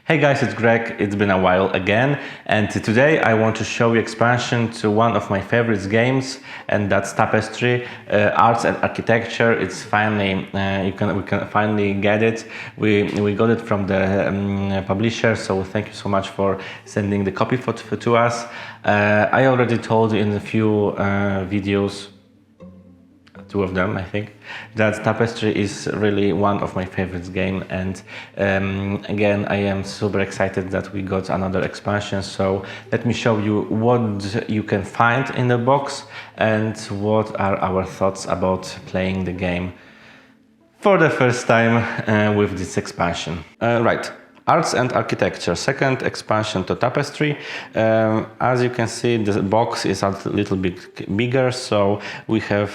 Hey guys, it's Greg. It's been a while again, and today I want to show you expansion to one of my favorite games, and that's Tapestry Arts and Architecture. It's finally we can finally get it. We got it from the publisher, so thank you so much for sending the copy to us. I already told you in a few videos, two of them I think, that Tapestry is really one of my favorite games, and again I am super excited that we got another expansion. So let me show you what you can find in the box and what are our thoughts about playing the game for the first time with this expansion. Right. Arts and Architecture, second expansion to Tapestry. As you can see, the box is a little bit bigger, so we have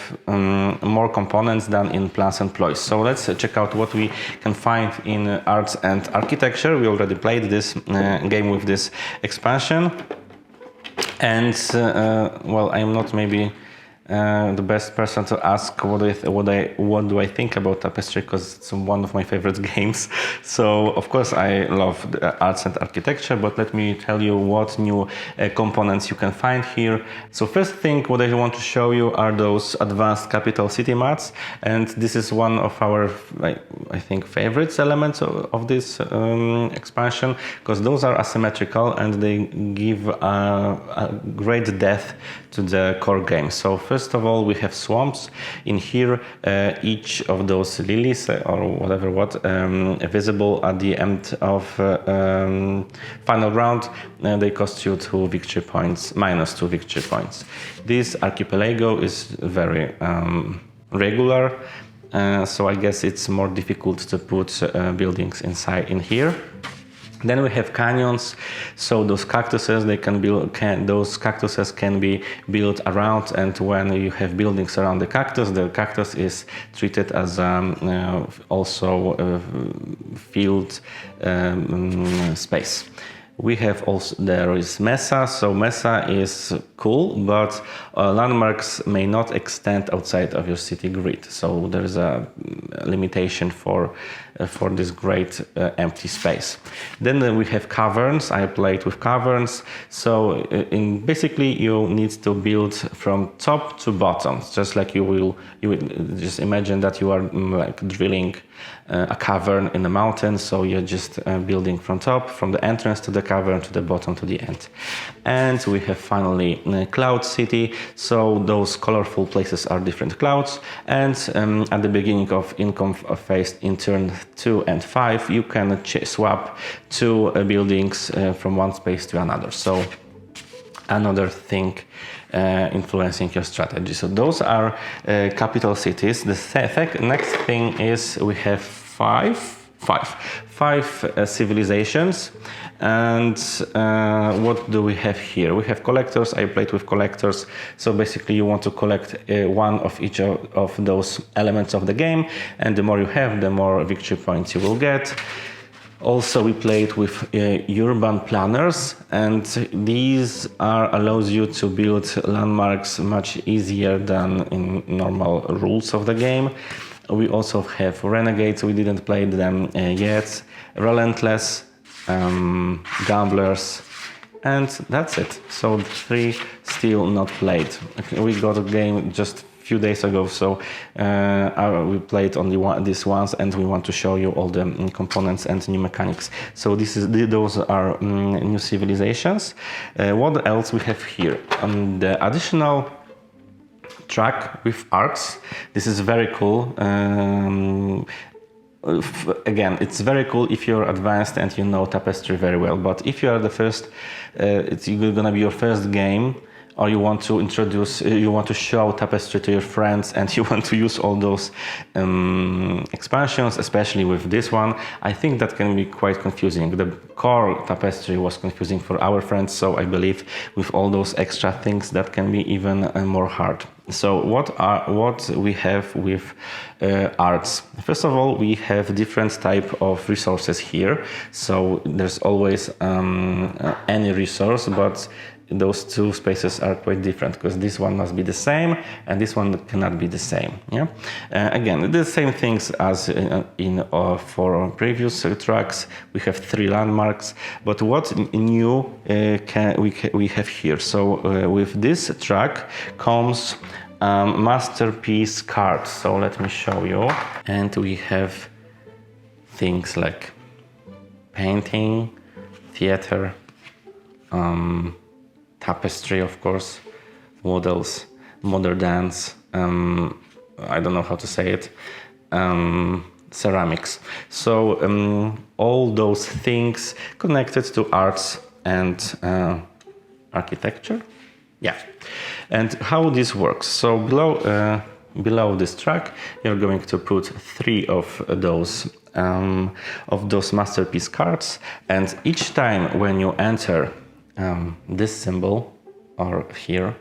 more components than in Plans and Ploys. So let's check out what we can find in Arts and Architecture. We already played this game with this expansion, and well, I am not maybe the best person to ask what do I think about Tapestry, because it's one of my favorite games. So of course I love the Arts and Architecture, but let me tell you what new components you can find here. So first thing what I want to show you are those advanced capital city mats, and this is one of our I think favorite elements of this expansion, because those are asymmetrical and they give a great depth to the core game. So first of all, we have swamps in here. Each of those lilies or whatever visible at the end of final round, they cost you minus 2 victory points. This archipelago is very regular, so I guess it's more difficult to put buildings inside in here. Then we have canyons, so those cactuses those cactuses can be built around, and when you have buildings around the cactus is treated as also field space. We have also, there is mesa, so mesa is cool, but landmarks may not extend outside of your city grid, so there is a limitation for this great empty space. Then we have caverns. I played with caverns, so basically you need to build from top to bottom, just like you will just imagine that you are like drilling a cavern in the mountain, so you're just building from top, from the entrance to the cavern to the bottom to the end. And we have finally Cloud City, so those colorful places are different clouds, and at the beginning of income phase in turn 2 and 5 you can swap two buildings from one space to another, so another thing influencing your strategy. So those are capital cities. The next thing is we have five civilizations, and what do we have here? We have collectors. I played with collectors, so basically you want to collect one of each of those elements of the game, and the more you have, the more victory points you will get. Also, we played with urban planners, and these allows you to build landmarks much easier than in normal rules of the game. We also have renegades. We didn't play them yet. Relentless, gamblers, and that's it. So 3 still not played. We got a game just few days ago, so we played only this once, and we want to show you all the components and new mechanics. So those are new civilizations. What else we have here? The additional track with arcs. This is very cool. Again, it's very cool if you're advanced and you know Tapestry very well, but if you are the first, it's gonna be your first game, or you want to show Tapestry to your friends, and you want to use all those expansions, especially with this one, I think that can be quite confusing. The core Tapestry was confusing for our friends, so I believe with all those extra things that can be even more hard. So what we have with arts? First of all, we have different type of resources here. So there's always any resource, but those two spaces are quite different, because this one must be the same and this one cannot be the same. Yeah. Again, the same things as for previous tracks. We have 3 landmarks, but what new we have here? So with this track comes masterpiece cards. So let me show you. And we have things like painting, theater, tapestry, of course, models, modern dance, I don't know how to say it, ceramics. So all those things connected to arts and architecture. Yeah. And how this works? So below this track, you're going to put 3 of those masterpiece cards, and each time when you enter this symbol, or here,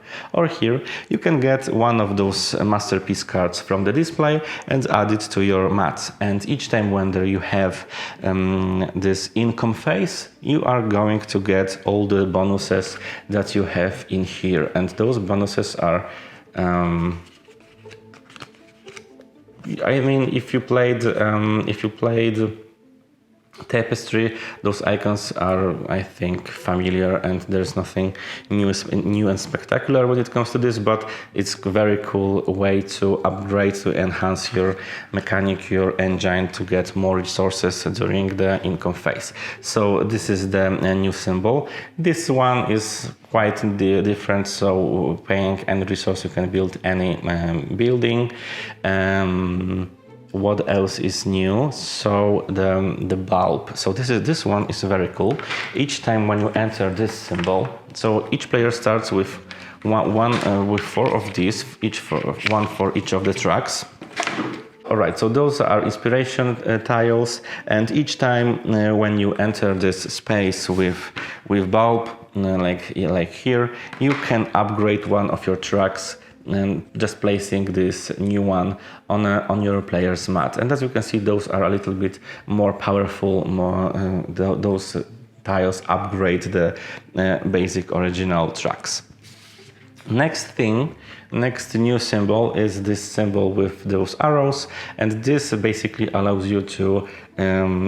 you can get one of those masterpiece cards from the display and add it to your mat. And each time when you have this income phase, you are going to get all the bonuses that you have in here. And those bonuses are, I mean, if you played Tapestry, those icons are, I think, familiar, and there's nothing new and spectacular when it comes to this, but it's a very cool way to upgrade, to enhance your mechanic, your engine, to get more resources during the income phase. So this is the new symbol. This one is quite different, so paying any resource you can build any building. What else is new? So the bulb. So this one is very cool. Each time when you enter this symbol, so each player starts with with 4 of these, one for each of the tracks. All right, so those are inspiration tiles, and each time when you enter this space with bulb, like here, you can upgrade one of your tracks and just placing this new one on your player's mat. And as you can see, those are a little bit more powerful. Those tiles upgrade the basic original tracks. Next new symbol is this symbol with those arrows, and this basically allows you to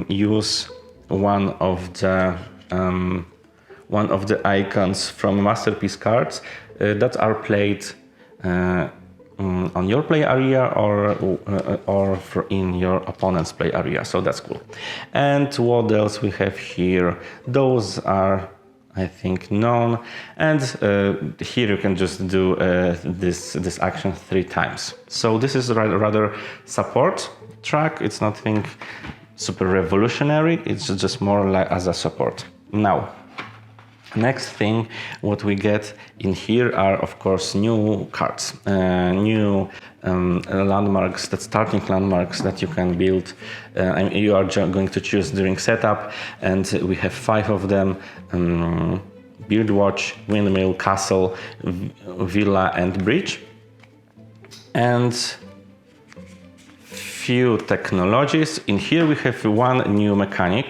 use one of the icons from masterpiece cards that are played on your play area or in your opponent's play area. So that's cool. And what else we have here? Those are, I think, known. And here you can just do this action 3 times. So this is rather support track. It's nothing super revolutionary. It's just more like as a support. Now, next thing what we get in here are, of course, new cards, new landmarks, starting landmarks that you can build. You are going to choose during setup, and we have 5 of them: Birdwatch, Windmill, Castle, Villa, and Bridge. And few technologies. In here we have one new mechanic,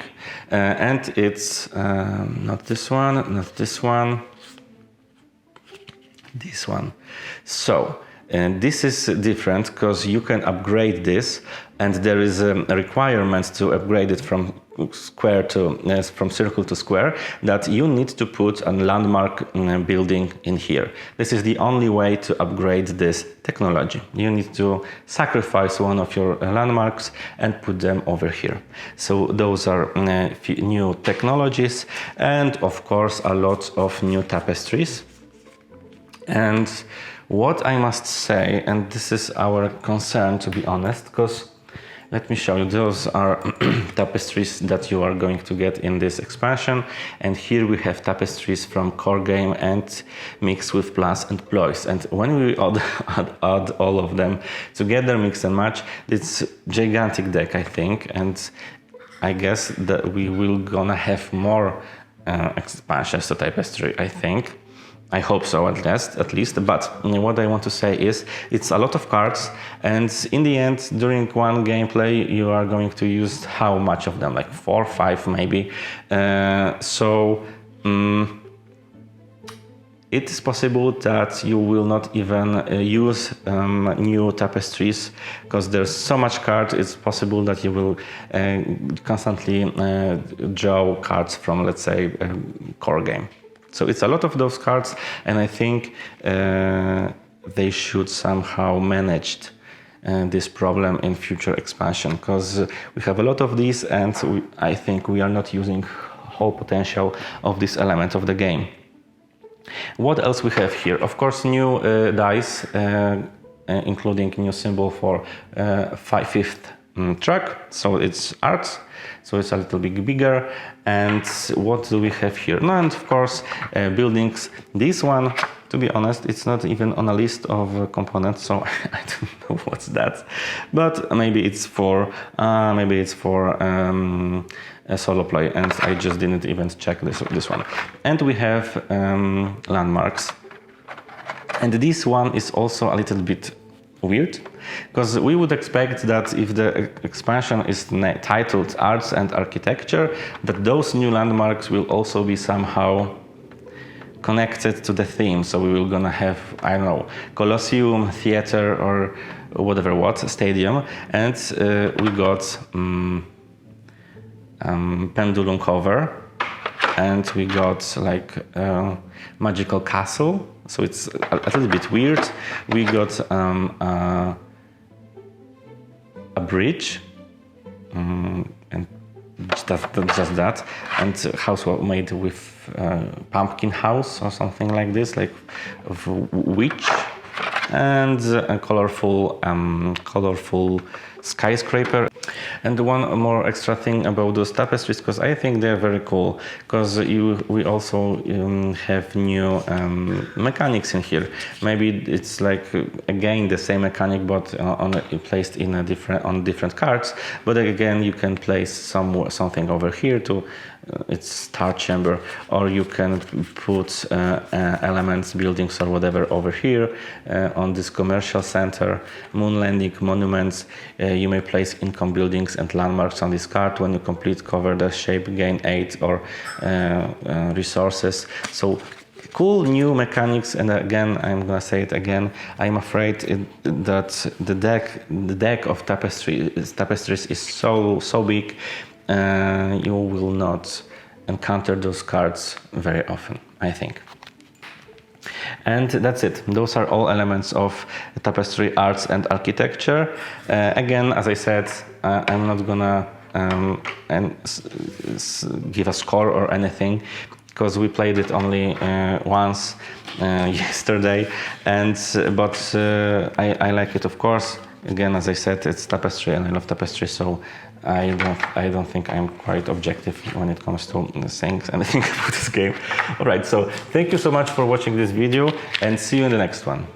and it's not this one, not this one, this one. So this is different because you can upgrade this, and there is a requirement to upgrade it from square to from circle to square, that you need to put a landmark building in here. This is the only way to upgrade this technology. You need to sacrifice one of your landmarks and put them over here. So those are new technologies, and of course a lot of new tapestries. And what I must say, and this is our concern, to be honest, because let me show you, those are tapestries that you are going to get in this expansion. And here we have tapestries from core game and mixed with plus and ploys. And when we add all of them together, mix and match, it's a gigantic deck, I think. And I guess that we will gonna have more expansions to tapestry, I think. I hope so, at least. But what I want to say is, it's a lot of cards, and in the end, during one gameplay, you are going to use how much of them? Like 4 or 5 maybe. it is possible that you will not even use new tapestries because there's so much card. It's possible that you will constantly draw cards from, let's say, a core game. So it's a lot of those cards, and I think they should somehow manage this problem in future expansion, because we have a lot of these, and I think we are not using whole potential of this element of the game. What else we have here? Of course, new dice, including new symbol for 5th track. So it's arts, so it's a little bit bigger. And what do we have here? No, and of course, buildings. This one, to be honest, it's not even on a list of components, so I don't know what's that. But maybe it's for a solo play, and I just didn't even check this one. And we have landmarks, and this one is also a little bit weird, because we would expect that if the expansion is titled Arts and Architecture, that those new landmarks will also be somehow connected to the theme. So we will gonna have, I don't know, Colosseum, theater, or whatever, stadium, and we got pendulum cover, and we got like magical castle, so it's a little bit weird. We got a bridge, and just that, and house made with pumpkin house or something like this, like of witch, and a colorful skyscraper. And one more extra thing about those tapestries, because I think they're very cool, because we also have new mechanics in here. Maybe it's like again the same mechanic, but placed in on different cards. But again, you can place something over here to its star chamber, or you can put elements, buildings, or whatever over here on this commercial center, moon landing, monuments. You may place income buildings and landmarks on this card. When you complete cover the shape, gain 8 or resources. So cool new mechanics. And again, I'm gonna say it again, I'm afraid that the deck of tapestries is so big, you will not encounter those cards very often, I think. And that's it. Those are all elements of Tapestry Arts and Architecture. Again, as I said, I'm not gonna give a score or anything, because we played it only once yesterday, but I like it, of course. Again, as I said, it's Tapestry, and I love Tapestry, so I don't think I'm quite objective when it comes to saying anything about this game. All right, so thank you so much for watching this video, and see you in the next one.